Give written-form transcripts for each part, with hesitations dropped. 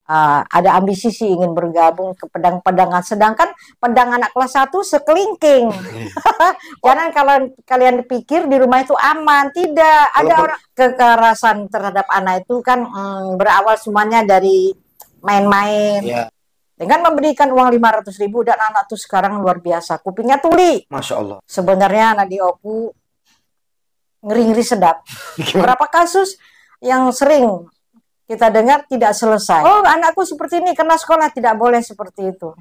ada ambisi sih ingin bergabung ke pedang-pedangan. Sedangkan pedang anak kelas 1 sekelingking. Jangan kalau kalian pikir di rumah itu aman. Tidak. Ada orang kekerasan terhadap anak itu kan berawal semuanya dari main-main. Ya. Dengan memberikan uang 500.000 dan anak tuh sekarang luar biasa. Kupingnya tuli. Masya Allah. Sebenarnya anak di Oku ngeri-ngeri sedap. Berapa kasus yang sering kita dengar tidak selesai. Oh, anakku seperti ini karena sekolah, tidak boleh seperti itu.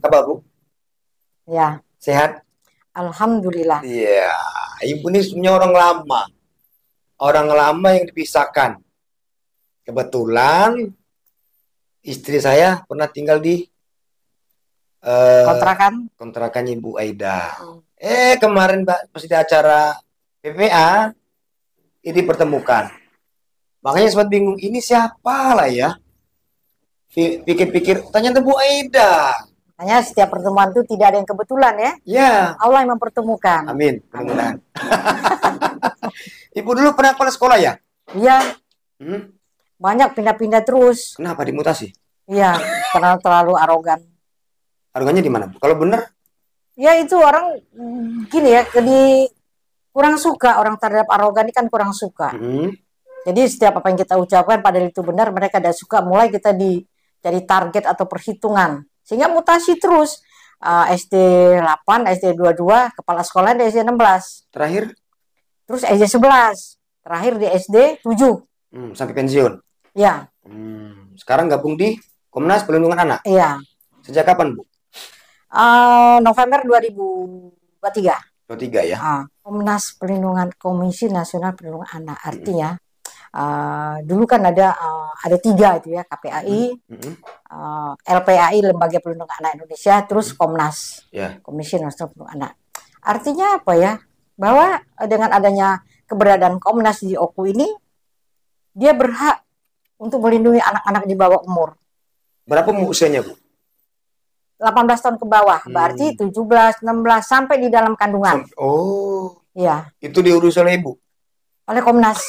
Kabar, Bu? Ya. Sehat? Alhamdulillah. Iya, Ibu ini sebenarnya orang lama. Orang lama yang dipisahkan. Kebetulan istri saya pernah tinggal di kontrakannya Ibu Aida. Kemarin pas di acara PPA ini dipertemukan. Makanya sempat bingung, ini siapa lah ya? Pikir-pikir, tanya Bu Aida. Hanya setiap pertemuan itu tidak ada yang kebetulan ya. Ya. Allah yang mempertemukan. Amin. Mudah-mudahan. Ibu dulu pernah sekolah ya? Iya. Banyak pindah-pindah terus. Kenapa dimutasi? Iya, karena terlalu arogan. Arogannya di mana, Bu? Kalau benar? Ya itu orang gini ya, jadi kurang suka orang terhadap arogan ini kan kurang suka. Jadi setiap apa yang kita ucapkan padahal itu benar, mereka tidak suka, mulai kita jadi target atau perhitungan. Sehingga mutasi terus. SD 8, SD 22, kepala sekolah di SD 16. Terakhir? Terus SD 11. Terakhir di SD 7. Sampai pensiun? Ya. Sekarang gabung di Komnas Perlindungan Anak? Iya. Sejak kapan, Bu? November 2023. 23 ya? Komnas Perlindungan, Komisi Nasional Perlindungan Anak. Artinya, dulu kan ada 3 itu ya, KPAI, LPAI, Lembaga Perlindungan Anak Indonesia, terus Komnas, Komisi Nasional Perlindungan Anak. Artinya apa ya? Bahwa dengan adanya keberadaan Komnas di Oku ini, dia berhak untuk melindungi anak-anak di bawah umur. Berapa usianya, Bu? 18 tahun ke bawah, berarti 17, 16, sampai di dalam kandungan. Oh. Iya. Itu diurus oleh Ibu? Oleh Komnas.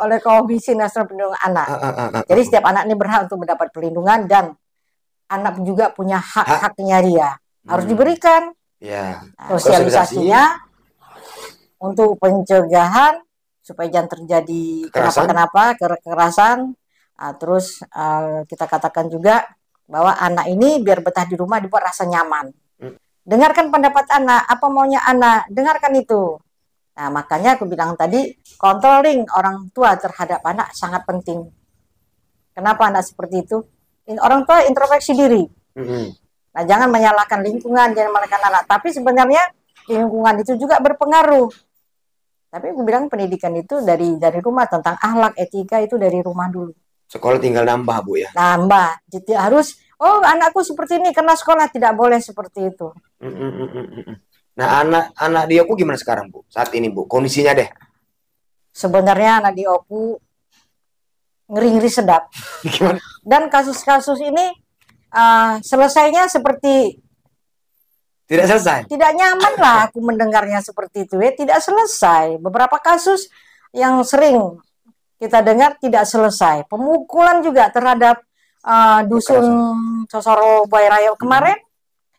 Oleh Komisi Nasional Perlindungan Anak. Jadi setiap anak ini berhak untuk mendapat perlindungan dan anak juga punya hak-haknya dia. Harus diberikan. Ya. Sosialisasinya untuk pencegahan supaya jangan terjadi kekerasan. Terus kita katakan juga bahwa anak ini biar betah di rumah dibuat rasa nyaman. Dengarkan pendapat anak, apa maunya anak, dengarkan itu. Nah, makanya aku bilang tadi, controlling orang tua terhadap anak sangat penting. Kenapa anak seperti itu? Orang tua introspeksi diri. Nah, jangan menyalahkan lingkungan, jangan menyalahkan anak. Tapi sebenarnya lingkungan itu juga berpengaruh. Tapi aku bilang pendidikan itu dari rumah, tentang akhlak, etika itu dari rumah dulu. Sekolah tinggal nambah, Bu ya? Nambah. Jadi harus, anakku seperti ini karena sekolah, tidak boleh seperti itu. Nah, anak di Oku gimana sekarang, Bu? Saat ini, Bu, kondisinya deh. Sebenarnya anak di Oku ngeri-ngeri sedap. Gimana? Dan kasus-kasus ini selesainya seperti tidak selesai. Tidak nyaman lah aku mendengarnya seperti itu ya. Tidak selesai. Beberapa kasus yang sering kita dengar tidak selesai. Pemukulan juga terhadap dusun Sosoro Bairaya kemarin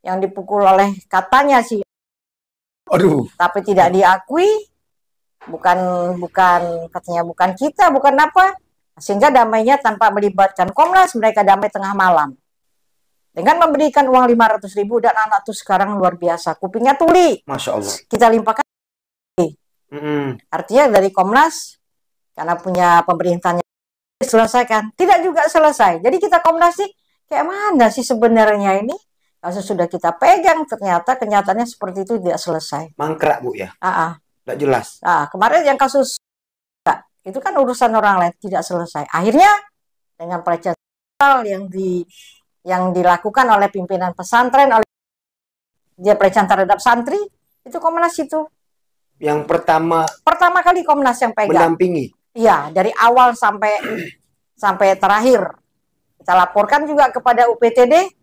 yang dipukul oleh katanya sih. Aduh. Tapi tidak diakui. Bukan katanya bukan kita, bukan apa. Sehingga damainya tanpa melibatkan Komnas, mereka damai tengah malam. Dengan memberikan uang 500.000 dan anak tuh sekarang luar biasa. Kupingnya tuli. Masya Allah. Kita limpahkan. Artinya dari Komnas, karena punya pemerintahnya selesaikan. Tidak juga selesai. Jadi kita Komnas sih, kayak mana sih sebenarnya ini? Kasus sudah kita pegang, ternyata kenyataannya seperti itu tidak selesai. Mangkrak, Bu ya? Tidak jelas. Kemarin yang kasus itu kan urusan orang lain, tidak selesai. Akhirnya dengan pelecehan seksual yang dilakukan oleh pimpinan pesantren, oleh dia pelecehan terhadap santri, itu Komnas itu. Yang pertama kali Komnas yang pegang. Mendampingi. Iya, dari awal sampai terakhir. Kita laporkan juga kepada UPTD,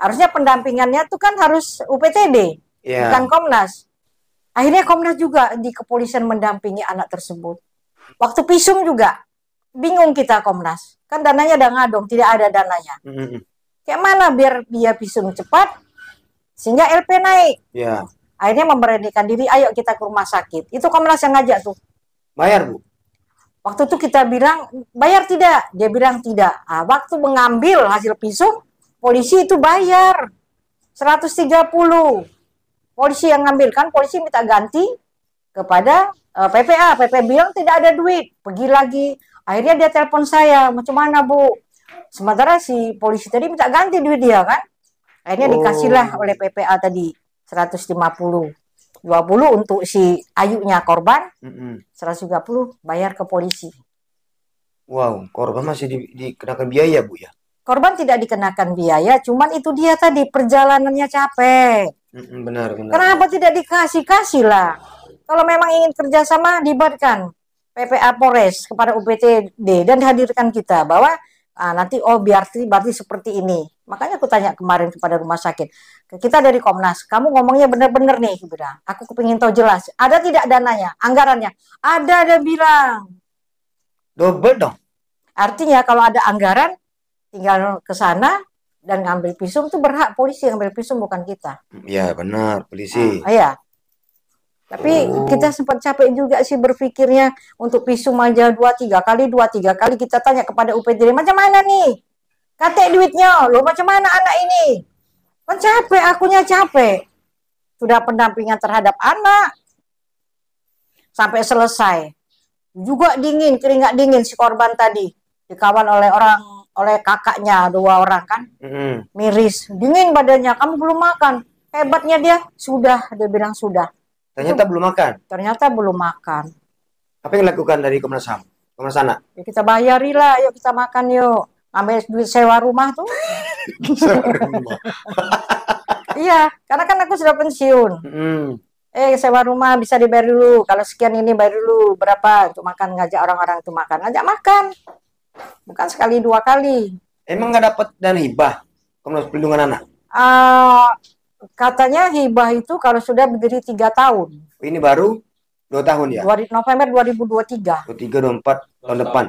Harusnya pendampingannya tuh kan harus UPTD, bukan Komnas. Akhirnya Komnas juga di kepolisian mendampingi anak tersebut. Waktu visum juga bingung kita Komnas. Kan dananya udah ngadong, tidak ada dananya. Kayak mana biar dia visum cepat sehingga LP naik. Akhirnya memberanikan diri, ayo kita ke rumah sakit. Itu Komnas yang ngajak tuh. Bayar, Bu? Waktu itu kita bilang, bayar tidak? Dia bilang tidak. Waktu mengambil hasil visum, polisi itu bayar 130. Polisi yang ngambil, kan polisi minta ganti kepada PPA. PPA bilang tidak ada duit. Pergi lagi. Akhirnya dia telepon saya, macam mana Bu? Sementara si polisi tadi minta ganti duit dia kan. Akhirnya dikasihlah oleh PPA tadi 150. 20 untuk si Ayunya korban, 130 bayar ke polisi. Wow, korban masih dikenakan biaya, Bu ya? Korban tidak dikenakan biaya, cuman itu dia tadi perjalanannya capek. Benar. Kenapa tidak dikasih lah? Kalau memang ingin kerjasama, libatkan PPA Polres kepada UPTD dan dihadirkan kita bahwa nanti berarti seperti ini. Makanya aku tanya kemarin kepada rumah sakit, kita dari Komnas, kamu ngomongnya benar-benar nih, bilang. Aku kepingin tahu jelas, ada tidak dananya, anggarannya? Ada bilang. Double dong. Artinya kalau ada anggaran, tinggal ke sana dan ngambil visum itu berhak polisi yang ngambil visum, bukan kita. Ya benar, polisi. Iya. Tapi kita sempat capek juga sih berpikirnya untuk visum aja 2-3 kali kita tanya kepada UPTD, macam mana nih? Katek duitnya, lo macam mana anak ini? Kan capek, akunya capek. Sudah pendampingan terhadap anak sampai selesai. Juga dingin, keringat dingin si korban tadi. Dikawal oleh kakaknya 2 orang kan. Miris, dingin badannya, kamu belum makan. Hebatnya dia bilang sudah. Ternyata belum makan. Ternyata belum makan. Apa yang dilakukan dari Komnas HAM? Komnas anak? Ya, kita bayarilah, yuk kita makan yuk. Ambil duit sewa rumah tuh. Iya, karena kan aku sudah pensiun. Sewa rumah bisa dibayar dulu. Kalau sekian ini bayar dulu. Berapa untuk makan, ngajak orang-orang itu makan. Ngajak makan. Bukan sekali 2 kali. Emang nggak dapat dana hibah Komnas Perlindungan Anak? Katanya hibah itu kalau sudah berdiri 3 tahun. Ini baru 2 tahun ya? November 2023. 23, 24 tahun depan.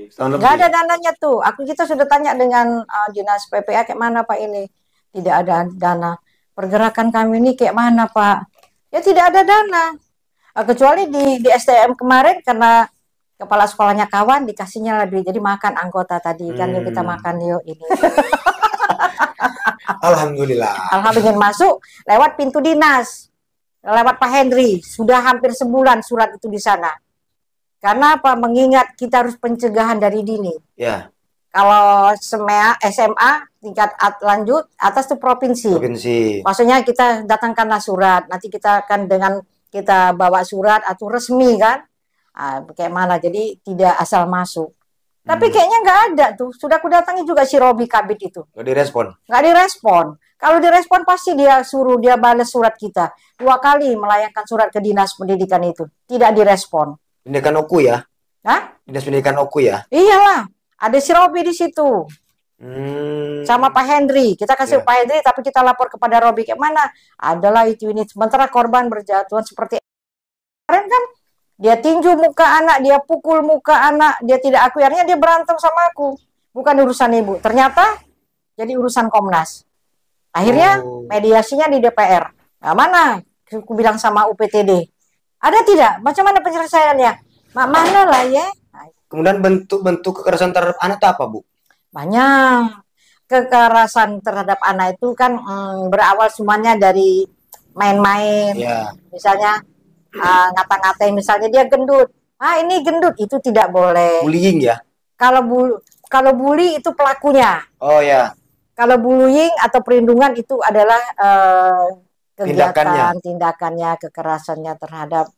Nggak ada dananya tuh. Kita sudah tanya dengan dinas PPA kayak mana Pak ini. Tidak ada dana. Pergerakan kami ini kayak mana Pak? Ya tidak ada dana. Kecuali di STM kemarin karena kepala sekolahnya kawan dikasihnya duit. Jadi makan anggota tadi kan yuk kita makan yuk ini. Alhamdulillah. Alhamdulillah masuk lewat pintu dinas. Lewat Pak Henry. Sudah hampir sebulan surat itu di sana. Karena apa? Mengingat kita harus pencegahan dari dini. Ya. Kalau SMA tingkat lanjut atas itu provinsi. Maksudnya kita datangkanlah surat. Nanti kita akan kita bawa surat atau resmi kan. Kayak mana? Jadi tidak asal masuk. Tapi kayaknya nggak ada tuh. Sudah aku datangi juga si Robi Kabit itu. Nggak direspon. Nggak direspon. Kalau direspon pasti dia balas surat kita. 2 kali melayangkan surat ke dinas pendidikan itu. Tidak direspon. Pendidikan Oku ya? Hah? Dinas Pendidikan Oku ya? Iyalah, ada si Robi di situ. Sama Pak Henry. Kita kasih Pak Henry, tapi kita lapor kepada Robi. Kayak mana? Adalah itu ini. Sementara korban berjatuhan seperti kemarin kan, dia tinju muka anak, dia pukul muka anak, dia tidak akui. Akhirnya dia berantem sama aku. Bukan urusan ibu. Ternyata jadi urusan Komnas. Akhirnya mediasinya di DPR. Nah, mana? Aku bilang sama UPTD. Ada tidak? Macam mana penyelesaiannya? Mana lah ya? Kemudian bentuk kekerasan terhadap anak itu apa, Bu? Banyak. Kekerasan terhadap anak itu kan berawal semuanya dari main-main. Misalnya ngata-ngatain, misalnya dia gendut. Ini gendut, itu tidak boleh. Bullying ya? Kalau bully itu pelakunya. Oh ya. Kalau bullying atau perlindungan itu adalah kegiatan, tindakannya, kekerasannya terhadap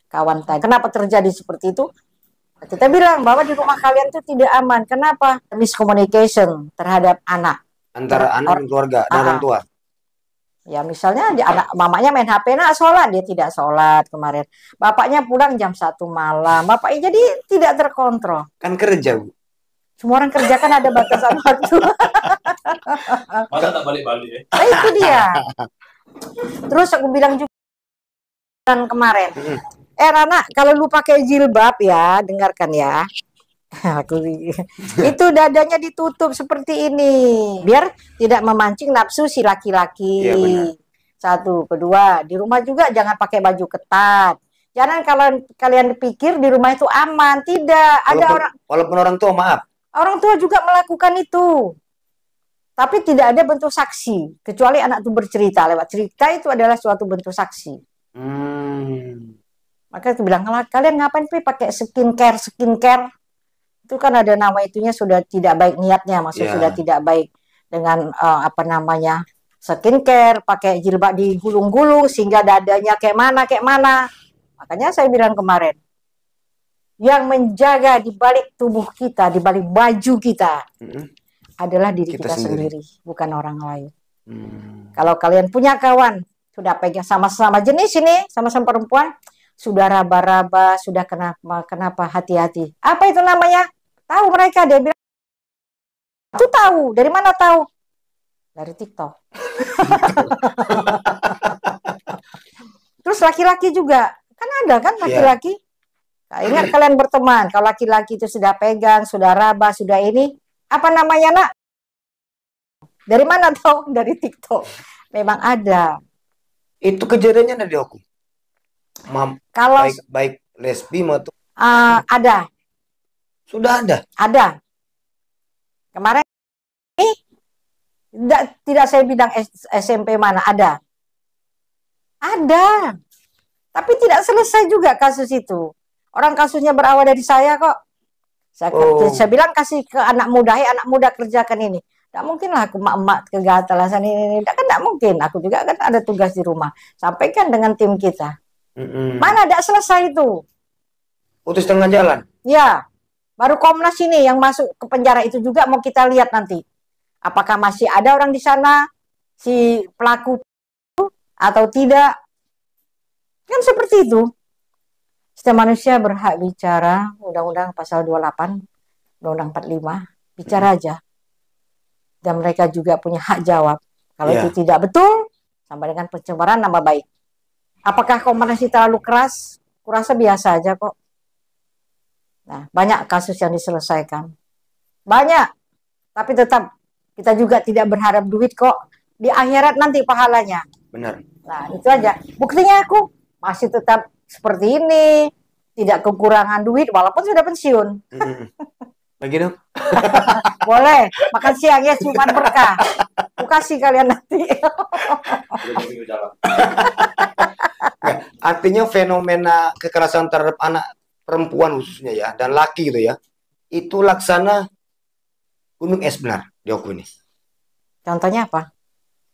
kawan tadi. Kenapa terjadi seperti itu? Kita bilang bahwa di rumah kalian itu tidak aman. Kenapa? Miscommunication terhadap anak. Antara anak dan keluarga dan orang tua. Ya misalnya anak mamanya main HP, sholat, dia tidak sholat kemarin. Bapaknya pulang jam 1 malam. Bapaknya jadi tidak terkontrol. Kan kerja, Bu. Semua orang kerja kan ada batasan waktu. Masa tak balik-balik ya? Nah, itu dia. Terus aku bilang juga kemarin, Rana, kalau lu pakai jilbab ya, dengarkan ya. Itu dadanya ditutup seperti ini, biar tidak memancing nafsu si laki-laki. Iya, benar. Satu, kedua, di rumah juga jangan pakai baju ketat. Jangan kalau kalian pikir di rumah itu aman, tidak. Ada Walaupun orang tua, maaf, orang tua juga melakukan itu. Tapi tidak ada bentuk saksi, kecuali anak itu bercerita. Lewat cerita itu adalah suatu bentuk saksi. Maka itu bilang, kalian ngapain sih pakai skincare? Itu kan ada nama itunya, sudah tidak baik niatnya, maksudnya sudah tidak baik dengan apa namanya, skincare, pakai jilbab digulung-gulung sehingga dadanya kayak mana. Makanya saya bilang kemarin, yang menjaga di balik tubuh kita, di balik baju kita, adalah diri kita sendiri, bukan orang lain. Kalau kalian punya kawan, sudah pegang sama-sama jenis ini, sama-sama perempuan, sudah raba-raba, sudah kenapa hati-hati. Apa itu namanya? Tahu mereka, dia bilang, itu tahu. Dari mana tahu? Dari TikTok. Terus laki-laki juga, kan ada kan laki-laki. Nah, ingat kalian berteman, kalau laki-laki itu sudah pegang, sudah raba, sudah ini, apa namanya nak? Dari mana tahu? Dari TikTok. Memang ada. Itu kejadiannya ada di aku. Kalau baik lesbi maupun ada. Sudah ada. Ada. Kemarin tidak saya bilang SMP mana, ada. Ada. Tapi tidak selesai juga kasus itu. Orang kasusnya berawal dari saya kok. Saya bilang kasih ke anak muda kerjakan ini. Tidak mungkin lah aku emak-emak kegatalasan ini. Kan tidak mungkin. Aku juga kan ada tugas di rumah. Sampaikan dengan tim kita. Mana tidak selesai itu. Putus tengah jalan. Ya. Baru Komnas ini yang masuk ke penjara itu juga mau kita lihat nanti. Apakah masih ada orang di sana, si pelaku atau tidak. Kan seperti itu. Setiap manusia berhak bicara, Undang-Undang pasal 28, Undang-Undang 45, bicara aja. Dan mereka juga punya hak jawab. Kalau itu tidak betul, sampai dengan pencemaran nama baik. Apakah Komnas terlalu keras? Kurasa biasa aja kok. Nah, banyak kasus yang diselesaikan. Banyak. Tapi tetap kita juga tidak berharap duit kok. Di akhirat nanti pahalanya. Benar. Nah, itu aja. Buktinya aku masih tetap seperti ini. Tidak kekurangan duit walaupun sudah pensiun. Lagi dong. Boleh. Makan siang ya, cuma berkah. Aku kasih kalian nanti. Artinya fenomena kekerasan terhadap anak perempuan khususnya ya, dan laki gitu ya, itu laksana gunung es benar di aku ini. Contohnya apa?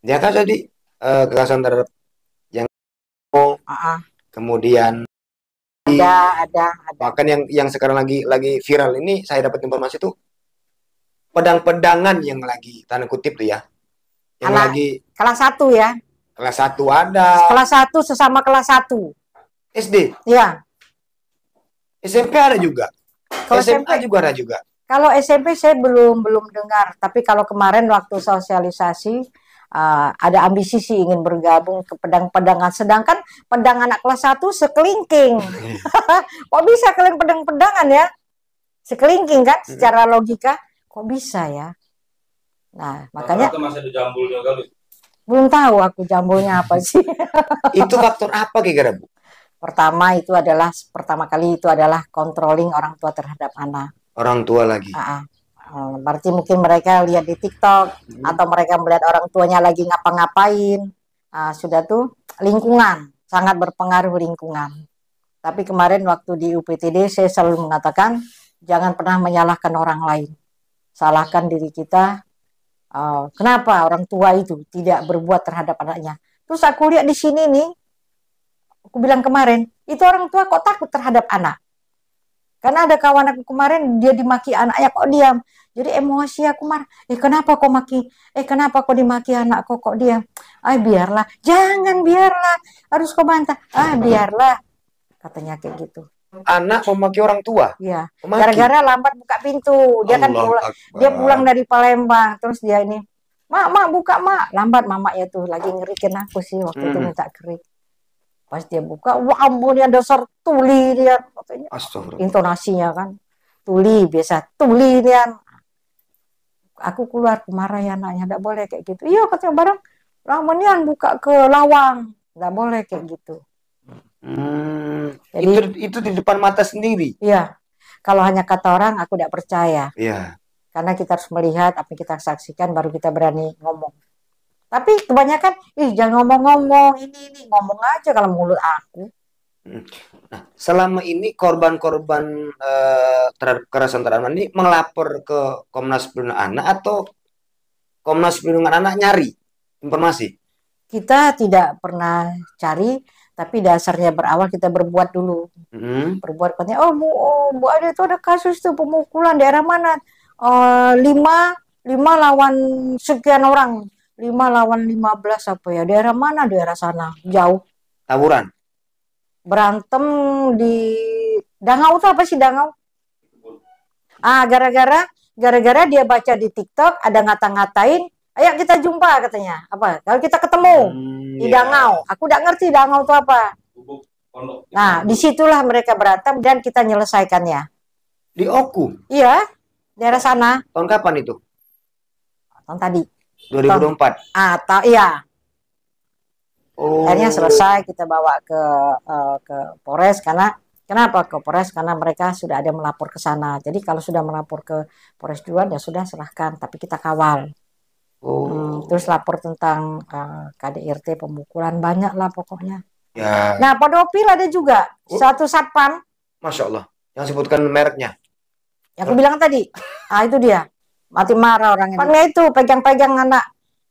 Ya kan tadi kekerasan terhadap yang kemudian ada. Bahkan yang sekarang lagi viral ini, saya dapat informasi tuh pedang-pedangan yang lagi tanda kutip tuh ya, yang lagi kelas 1 ya. Kelas 1 ada. Kelas 1 sesama kelas 1. SD. Ya. SMP ada juga. Kalau SMA juga ada juga. Kalau SMP saya belum dengar, tapi kalau kemarin waktu sosialisasi ada ambisi sih ingin bergabung ke pedang-pedangan, sedangkan pedang anak kelas 1 sekelingking. Kok bisa kalian pedang-pedangan ya? Sekelingking kan secara logika, kok bisa ya? Nah, makanya masih ada jambulnya kali. Belum tahu aku jambulnya apa sih. Itu faktor apa kira-kira, Bu? Pertama kali itu adalah controlling orang tua terhadap anak. Orang tua lagi. Berarti mungkin mereka lihat di TikTok atau mereka melihat orang tuanya lagi ngapa-ngapain. Sudah tuh lingkungan, sangat berpengaruh lingkungan. Tapi kemarin waktu di UPTD saya selalu mengatakan jangan pernah menyalahkan orang lain. Salahkan diri kita. Kenapa orang tua itu tidak berbuat terhadap anaknya? Terus aku lihat di sini nih, aku bilang kemarin, itu orang tua kok takut terhadap anak? Karena ada kawan aku kemarin, dia dimaki anaknya kok diam. Jadi emosi aku marah. Kenapa kok maki? Kenapa kok dimaki anak kok diam? Biarlah. Jangan biarlah. Harus kau bantah. Biarlah. Katanya kayak gitu. Anak memaki orang tua? Iya. Gara-gara lambat buka pintu. Dia kan pulang dari Palembang. Terus dia ini, mak buka mak, lambat mama ya tuh lagi ngerikin aku sih waktu itu minta kerik. Pas dia buka, wah ampun ya dasar tuli dia katanya. Astagfirullah. Intonasinya kan, tuli biasa, tuli dia. Aku keluar marah ya anaknya, nggak boleh kayak gitu. Iya katanya barang ramenian buka ke lawang, nggak boleh kayak gitu. Jadi itu di depan mata sendiri. Iya, kalau hanya kata orang aku tidak percaya. Iya. Karena kita harus melihat apa yang kita saksikan baru kita berani ngomong. Tapi kebanyakan, jangan ngomong-ngomong ini ngomong aja kalau mulut aku. Nah, selama ini korban-korban terhadap kekerasan terhadap anak ini melapor ke Komnas Perlindungan Anak atau Komnas Perlindungan Anak nyari informasi? Kita tidak pernah cari, tapi dasarnya berawal kita berbuat dulu. Berbuat katanya, Bu ada itu ada kasus tuh pemukulan daerah mana? 5 lawan sekian orang. 5 lawan 15 apa ya? Daerah mana? Daerah sana, jauh. Tawuran. Berantem di Dangau tuh apa sih Dangau? Gara-gara dia baca di TikTok ada ngata-ngatain, ayo kita jumpa katanya. Apa? Kalau kita ketemu di Dangau, aku udah ngerti Dangau itu apa. Nah, disitulah mereka berantem dan kita nyelesaikannya. Di Oku? Iya, daerah sana. Tahun kapan itu? Tahun tadi. 2024. Iya. Akhirnya selesai kita bawa ke Polres karena kenapa ke Polres? Karena mereka sudah ada melapor ke sana. Jadi kalau sudah melapor ke Polres duluan ya sudah serahkan, tapi kita kawal. Terus lapor tentang KDRT pemukulan banyak lah pokoknya. Ya. Nah, pedofil ada juga. Satu satpam. Masya Allah. Yang sebutkan mereknya. Yang aku bilang tadi. Itu dia. Mati marah orangnya. Satpamnya itu pegang-pegang anak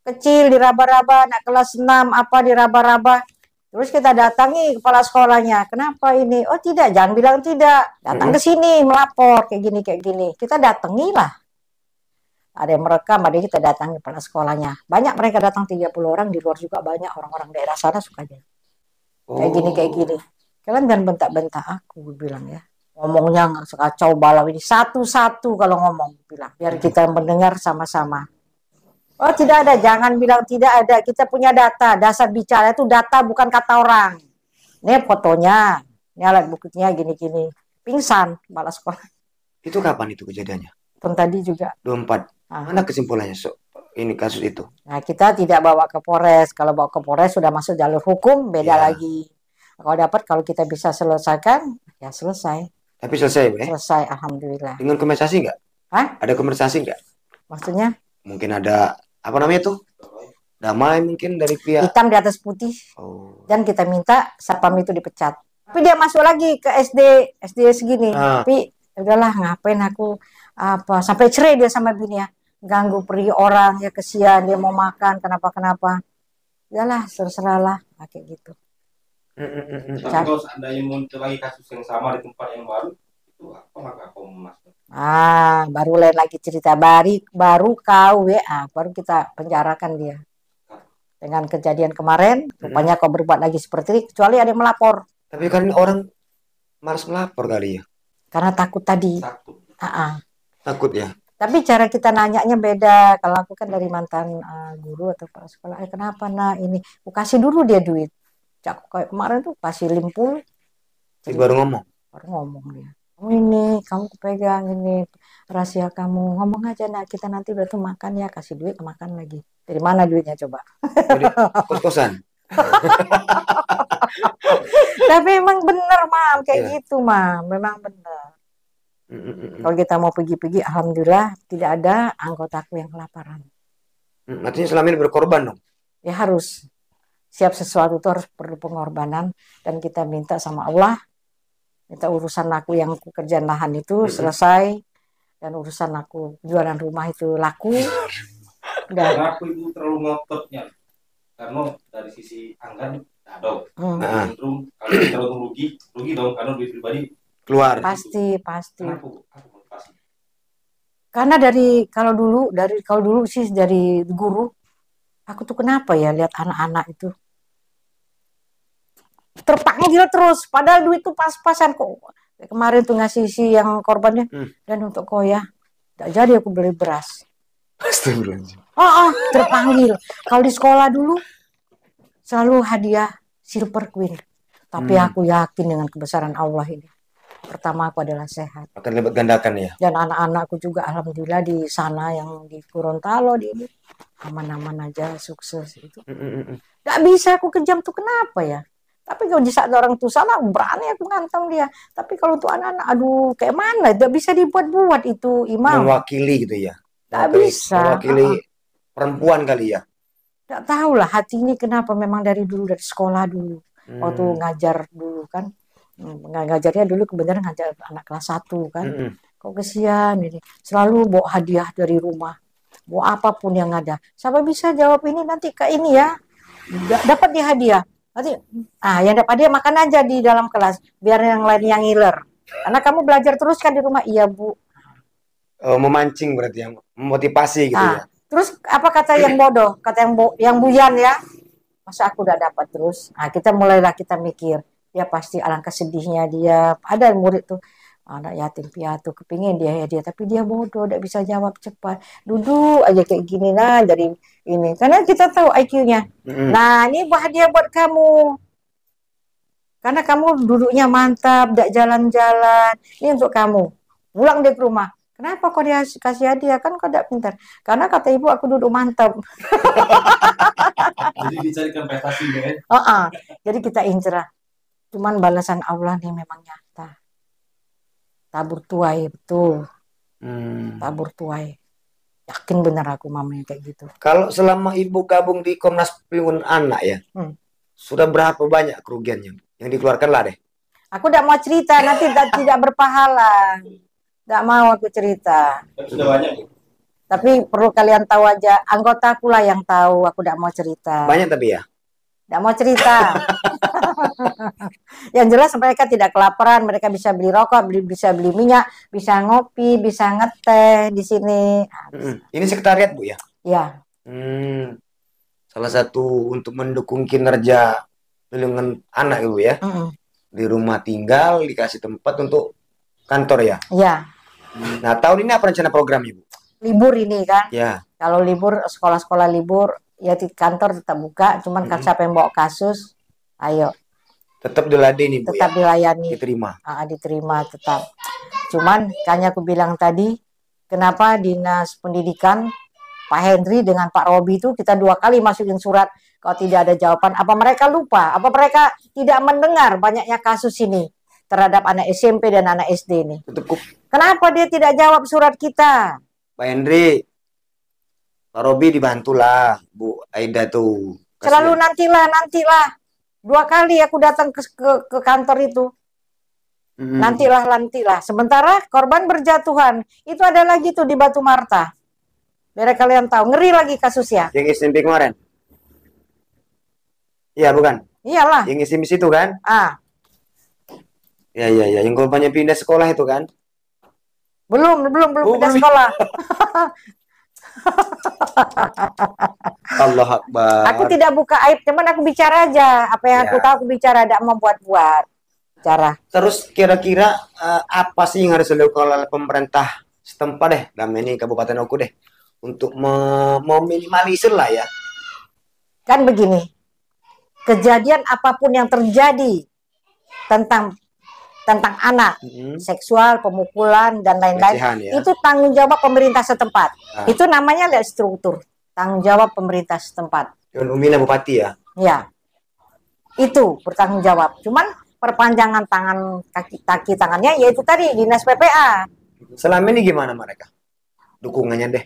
kecil diraba-raba, anak kelas 6 apa diraba-raba. Terus kita datangi kepala sekolahnya. Kenapa ini? Oh tidak, jangan bilang tidak. Datang ke sini melapor kayak gini. Kita datangilah. Ada yang merekam, ada yang kita datangi kepala sekolahnya. Banyak mereka datang 30 orang, di luar juga banyak orang-orang daerah sana suka aja. Kayak gini. Kalian jangan bentak-bentak aku bilang ya. Ngomongnya nggak sekacau balau ini. Satu-satu kalau ngomong bilang. Biar kita mendengar sama-sama. Oh tidak ada, jangan bilang tidak ada. Kita punya data, dasar bicara itu data bukan kata orang. Ini fotonya, ini alat buktinya gini-gini. Pingsan kepala sekolah. Itu kapan itu kejadiannya? Tahun tadi juga. 24. Mana kesimpulannya ini kasus itu? Nah kita tidak bawa ke Polres. Kalau bawa ke Polres sudah masuk jalur hukum, beda lagi. Kalau kita bisa selesaikan, ya selesai. Tapi selesai, Selesai, alhamdulillah. Dengan kompensasi nggak? Ada kompensasi nggak? Maksudnya? Mungkin ada apa namanya tuh? Damai mungkin dari pihak hitam di atas putih. Dan kita minta satpam itu dipecat. Tapi dia masuk lagi ke SD segini. Tapi udahlah ngapain aku sampai cerai dia sama bini ya. Ganggu pergi orang ya, kesian dia mau makan kenapa. Udahlah serahlah kayak gitu. Tapi kalau seandainya muncul lagi kasus yang sama di tempat yang baru, itu apa langkah Komnas? Baru lain lagi cerita baru kau baru kita penjarakan dia. Dengan kejadian kemarin, rupanya kau berbuat lagi seperti ini, kecuali ada yang melapor. Tapi kan orang malas melapor kali ya? Karena takut tadi. Takut ya? Tapi cara kita nanyanya beda. Kalau aku kan dari mantan guru atau kepala sekolah, kenapa ini? Aku kasih dulu dia duit. Kayak kemarin tuh kasih 50. Jadi baru ngomong dia. Ini kamu pegang ini rahasia kamu, ngomong aja kita nanti berarti makan ya, kasih duit makan lagi. Dari mana duitnya coba? Dari kos-kosan. Tapi emang bener mam kayak gitu mam, memang bener. Kalau kita mau pergi-pergi, alhamdulillah tidak ada anggotaku yang kelaparan. Artinya selama ini berkorban dong? Ya harus. Siap sesuatu itu harus perlu pengorbanan, dan kita minta sama Allah, minta urusan aku yang kerjaan lahan itu selesai, dan urusan aku jualan rumah itu laku. Karena aku itu terlalu ngototnya, karena dari sisi anggaran ada. Cenderung kalau kita rugi dong, karena duit pribadi keluar. Pasti. Karena kalau dulu sih dari guru, aku tuh kenapa ya lihat anak-anak itu terpanggil terus, padahal duit tuh pas-pasan kok. Kemarin tuh ngasih si yang korbannya, dan untuk koya, tak jadi aku beli beras. Astagfirullahaladzim. Terpanggil. Kalau di sekolah dulu selalu hadiah Silver Queen. Tapi aku yakin dengan kebesaran Allah ini. Pertama aku adalah sehat. Akan lipat gandakan ya. Dan anak-anakku juga alhamdulillah di sana yang di Gorontalo di ini aman-aman aja, sukses itu. Gak bisa aku kejam tuh, kenapa ya? Tapi kalau di saat orang tuh salah berani aku ngantong dia. Tapi kalau untuk anak-anak, aduh kayak mana? Gak bisa dibuat-buat itu, Imam. Mewakili gitu ya. Gak bisa. Mewakili perempuan kali ya. Gak tahu lah hati ini kenapa, memang dari dulu, dari sekolah dulu. Waktu ngajar dulu kan. Ngajarnya dulu kebenaran ngajar anak kelas 1 kan. Kok kesian ini. Selalu bawa hadiah dari rumah. Bawa apapun yang ada. Siapa bisa jawab ini nanti ke ini ya. Dapat dia hadiah. Nanti yang dapat dia makan aja di dalam kelas. Biar yang lain yang ngiler. Karena kamu belajar terus kan di rumah. Iya, Bu. Memancing berarti yang memotivasi gitu ya. Terus apa kata yang bodoh? Kata yang buyan ya. Masa aku udah dapat terus. Kita mulailah kita mikir. Ya pasti alangkah sedihnya dia. Ada murid tuh, anak yatim piatu, kepingin dia tapi dia bodoh, tidak bisa jawab cepat. Duduk aja kayak gini nah dari ini. Karena kita tahu IQ-nya. Nah ini hadiah buat kamu. Karena kamu duduknya mantap, tidak jalan-jalan. Ini untuk kamu. Pulang deh ke rumah. Kenapa kok dia kasih hadiah? Kan kau tidak pintar. Karena kata ibu aku duduk mantap. Jadi dicarikan prestasi ya. Jadi kita incerah. Cuman balasan Allah nih memang nyata. Tabur tuai, betul. Tabur tuai. Yakin benar aku mamanya kayak gitu. Kalau selama ibu gabung di Komnas Perlindungan Anak ya, sudah berapa banyak kerugiannya yang dikeluarkan lah deh? Aku tidak mau cerita, nanti tidak berpahala. Tidak mau aku cerita. Sudah banyak. Tapi perlu kalian tahu aja, anggotaku lah yang tahu, aku tidak mau cerita. Banyak tapi ya? Tidak mau cerita. Yang jelas mereka tidak kelaparan, mereka bisa beli rokok, bisa beli minyak, bisa ngopi, bisa ngeteh di sini. Ini sekretariat Bu ya? Ya. Salah satu untuk mendukung kinerja perlindungan anak Ibu ya. Di rumah tinggal dikasih tempat untuk kantor ya? Iya. Nah tahun ini apa rencana program Ibu? Libur ini kan? Ya. Kalau libur, sekolah-sekolah libur, ya di kantor tetap buka, cuman kan siapa yang bawa kasus, ayo. Tetap diladeni Bu tetap ya? Dilayani. Diterima? Diterima tetap. Cuman, kayaknya aku bilang tadi, kenapa Dinas Pendidikan, Pak Henry dengan Pak Robi itu kita 2 kali masukin surat, kalau tidak ada jawaban, apa mereka lupa? Apa mereka tidak mendengar banyaknya kasus ini terhadap anak SMP dan anak SD ini? Kenapa dia tidak jawab surat kita? Pak Henry, Pak Robi dibantulah Bu Aida tuh. Selalu nantilah. 2 kali aku datang ke kantor itu. Nantilah. Sementara korban berjatuhan. Itu ada lagi tuh di Batu Marta. Biar kalian tahu. Ngeri lagi kasusnya. Yang SMP kemarin? Iya bukan? Iyalah. Yang SMP situ kan? Ya. Yang korbannya pindah sekolah itu kan? Belum pindah sekolah. Allah Akbar. Aku tidak buka aib, cuman aku bicara aja. Apa yang aku tahu aku bicara, tidak mau buat-buat. Bicara. Terus kira-kira apa sih yang harus dilakukan oleh pemerintah setempat deh, dalam ini Kabupaten Oku deh, untuk meminimalisir lah ya? Kan begini, kejadian apapun yang terjadi tentang anak, seksual, pemukulan, dan lain-lain, ya? Itu tanggung jawab pemerintah setempat. Itu namanya lihat struktur, tanggung jawab pemerintah setempat. Dewan Pembina Bupati ya? Ya, itu bertanggung jawab. Cuman perpanjangan kaki tangannya, yaitu tadi Dinas PPA. Selama ini gimana mereka dukungannya deh?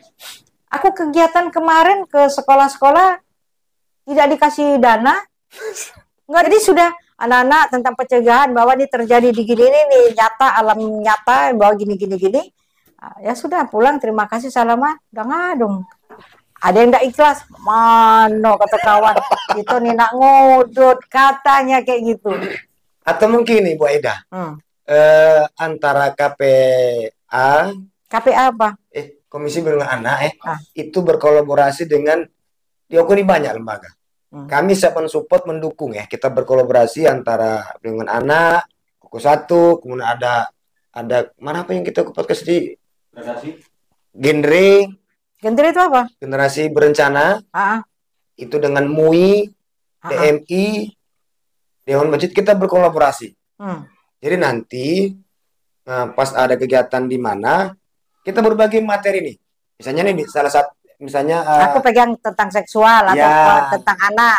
Aku kegiatan kemarin ke sekolah-sekolah tidak dikasih dana, nggak, jadi sudah anak-anak tentang pencegahan bahwa ini terjadi di gini nih, nyata, alam nyata bahwa gini. Ya sudah, pulang, terima kasih, salaman, udah ngadong. Ada yang tidak ikhlas, mana kata kawan, itu nih nak ngodot, katanya kayak gitu. Atau mungkin nih Bu Aida, antara KPA apa? Komisi Perlindungan Anak itu berkolaborasi dengan di Oku ini banyak lembaga. Kami siap mensupport, mendukung ya. Kita berkolaborasi antara perlindungan anak, Oku 1, kemudian ada mana apa yang kita podcast di genre, Gentri itu apa? Generasi berencana. Ah, Itu dengan MUI, DMI, Dewan Masjid kita berkolaborasi. Jadi nanti pas ada kegiatan di mana kita berbagi materi nih. Misalnya nih salah satu misalnya aku pegang tentang seksual atau tentang anak.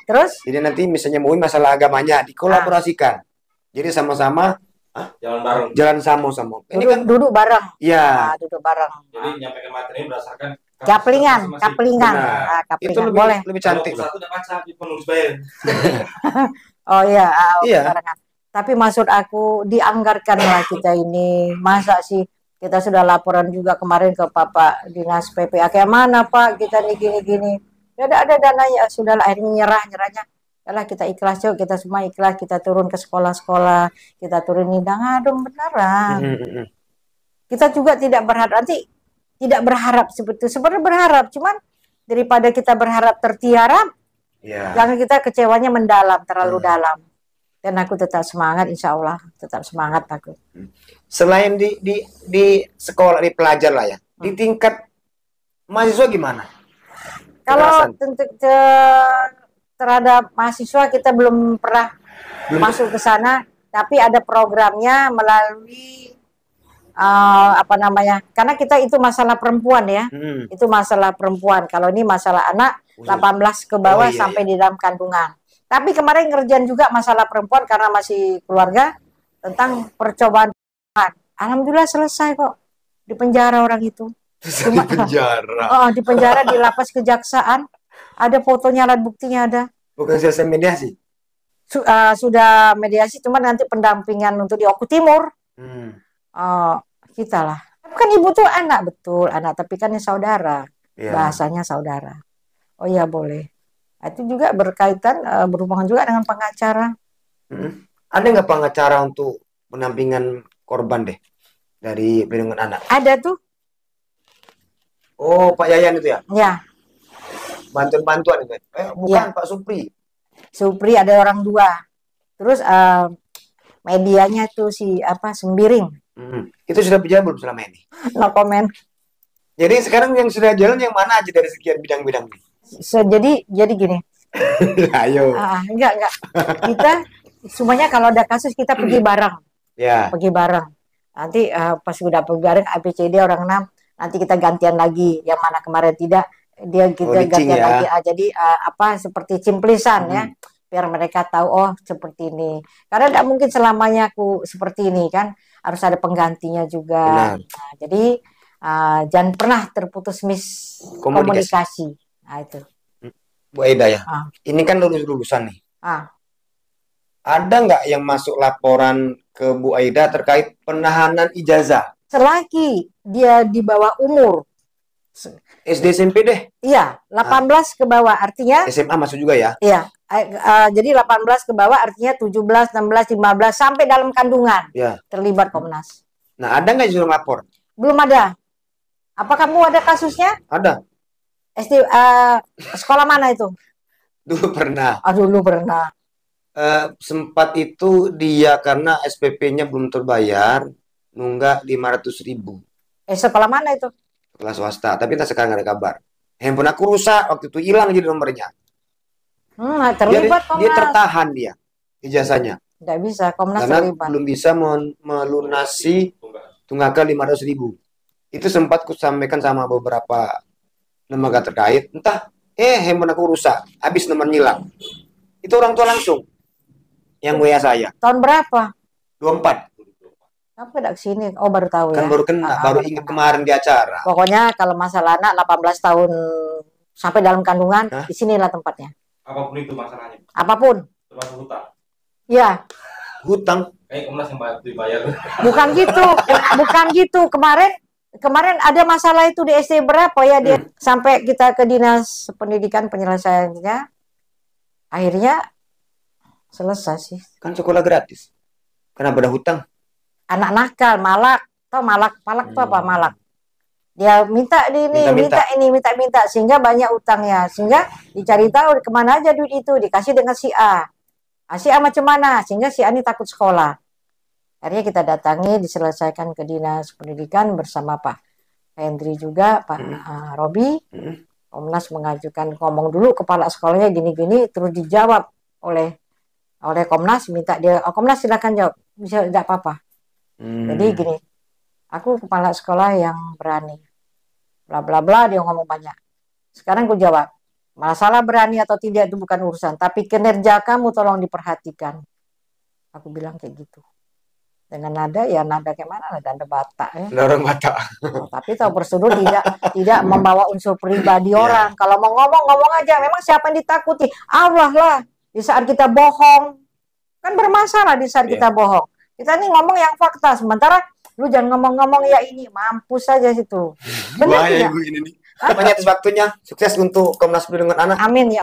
Terus? Jadi nanti misalnya MUI masalah agamanya dikolaborasikan. Jadi sama-sama jalan bareng. Jalan sama-sama. Ini kan duduk bareng. Iya. Duduk bareng. Jadi menyampaikan materi berdasarkan kaplingan. Itu lebih cantik. Satu udah baca penulis bayar. Oh iya. Iya. Tapi maksud aku dianggarkanlah kita ini. Masa sih kita sudah laporan juga kemarin ke Bapak Dinas PPA. Kayak mana Pak kita nih gini-gini. Ya ada dananya. Sudahlah akhirnya nyerahnya. Yalah kita ikhlas yuk, kita semua ikhlas, kita turun ke sekolah-sekolah, kita turun nidang adem beneran. Kita juga tidak berharap seperti itu. Sebenarnya berharap, cuman daripada kita berharap tertiarap, jangan kita kecewanya mendalam, terlalu dalam. Dan aku tetap semangat, insya Allah tetap semangat aku. Selain di sekolah, di pelajar lah ya, di tingkat mahasiswa gimana? Kalau terhadap mahasiswa kita belum pernah masuk ke sana, tapi ada programnya melalui karena kita itu masalah perempuan ya, itu masalah perempuan. Kalau ini masalah anak 18 ke bawah sampai di dalam kandungan. Tapi kemarin ngerjain juga masalah perempuan karena masih keluarga tentang percobaan. Alhamdulillah selesai kok, di penjara orang itu. Di penjara. Di penjara di lapas kejaksaan. Ada fotonya, alat buktinya ada. Bukan selesai mediasi? Sudah mediasi, cuma nanti pendampingan untuk di Oku Timur. Kita lah. Kan ibu tuh anak, betul. Anak, tapi kan ini saudara. Bahasanya saudara. Oh iya, boleh. Itu juga berkaitan, berhubungan juga dengan pengacara. Ada nggak pengacara untuk pendampingan korban deh? Dari perlindungan anak? Ada tuh. Oh, Pak Yayan itu ya? Ya. Bantuan itu. Bukan Pak Supri. Supri ada orang dua. Terus medianya tuh Sembiring. Itu sudah berjalan belum selama ini? No comment. Jadi sekarang yang sudah jalan yang mana aja dari sekian bidang-bidang ini? Jadi gini. Ayo. Enggak. Kita semuanya kalau ada kasus kita pergi bareng. Ya. Pergi bareng. Nanti pas udah pergi bareng ABCD orang 6, nanti kita gantian lagi. Yang mana kemarin tidak kita gantian lagi. Jadi seperti cimplisan ya, biar mereka tahu seperti ini. Karena tidak mungkin selamanya aku seperti ini kan, harus ada penggantinya juga. Nah, jadi jangan pernah terputus komunikasi. Nah itu. Bu Aida ya. Ini kan lulusan nih. Ada nggak yang masuk laporan ke Bu Aida terkait penahanan ijazah? Selagi dia di bawah umur. SD SMP deh. Iya, 18 ke bawah artinya. SMA masuk juga ya? Iya. Jadi 18 ke bawah artinya 17, 16, 15 sampai dalam kandungan. Terlibat Komnas. Nah, ada nggak yang lapor? Belum ada. Apa kamu ada kasusnya? Ada. Sekolah mana itu? Dulu pernah. Dulu pernah. Sempat itu dia karena SPP-nya belum terbayar, nunggak 500.000. Sekolah mana itu? Kelas swasta, tapi entah sekarang nggak ada kabar. Handphone aku rusak, waktu itu hilang jadi nomornya. Terlibat Komnas. Dia tertahan ijazahnya. Nggak bisa, Komnas karena terlibat. Belum bisa melunasi tunggakan 500.000. Itu sempat ku sampaikan sama beberapa lembaga terkait. Entah, handphone aku rusak, habis nomor hilang. Itu orang tua langsung yang WA saya. Tahun berapa? 24. Apa tidak kesini? Baru tahu kan ya. Baru kena, baru ingat kemarin di acara. Pokoknya kalau masalah anak 18 tahun sampai dalam kandungan, di sinilah tempatnya. Apapun itu masalahnya. Apapun. Termasuk hutang. Ya. Hutang. Komnas yang dibayar. Bukan gitu, bukan gitu. Kemarin ada masalah itu di SD berapa ya dia sampai kita ke dinas pendidikan penyelesaiannya. Akhirnya selesai sih. Kan sekolah gratis. Kenapa ada hutang? Anak nakal, malak, tau malak tuh apa malak? Dia minta minta sehingga banyak utangnya, sehingga dicari tahu kemana aja duit itu, dikasih dengan si A. Si A macam mana? Sehingga si A ini takut sekolah. Akhirnya kita datangi, diselesaikan ke dinas pendidikan bersama Pak Hendri juga, Pak Robi. Komnas mengajukan, ngomong dulu kepala sekolahnya gini-gini, terus dijawab oleh Komnas, minta dia, Komnas silakan jawab, bisa tidak apa-apa. Jadi gini, aku kepala sekolah yang berani, bla bla bla, dia ngomong banyak. Sekarang aku jawab, masalah berani atau tidak itu bukan urusan, tapi kinerja kamu tolong diperhatikan. Aku bilang kayak gitu. Dengan nada kayak mana, nada Batak ya. Orang Batak. Tapi tahu prosedur tidak membawa unsur pribadi orang. Kalau mau ngomong aja. Memang siapa yang ditakuti? Allah lah. Di saat kita bohong, kan bermasalah di saat kita bohong. Kita nih ngomong yang fakta. Sementara lu jangan ngomong-ngomong ya ini, mampus saja situ. Benar ya? Ibu ini nih. Banyak atas waktunya. Sukses untuk Komnas Perlindungan Anak. Amin ya.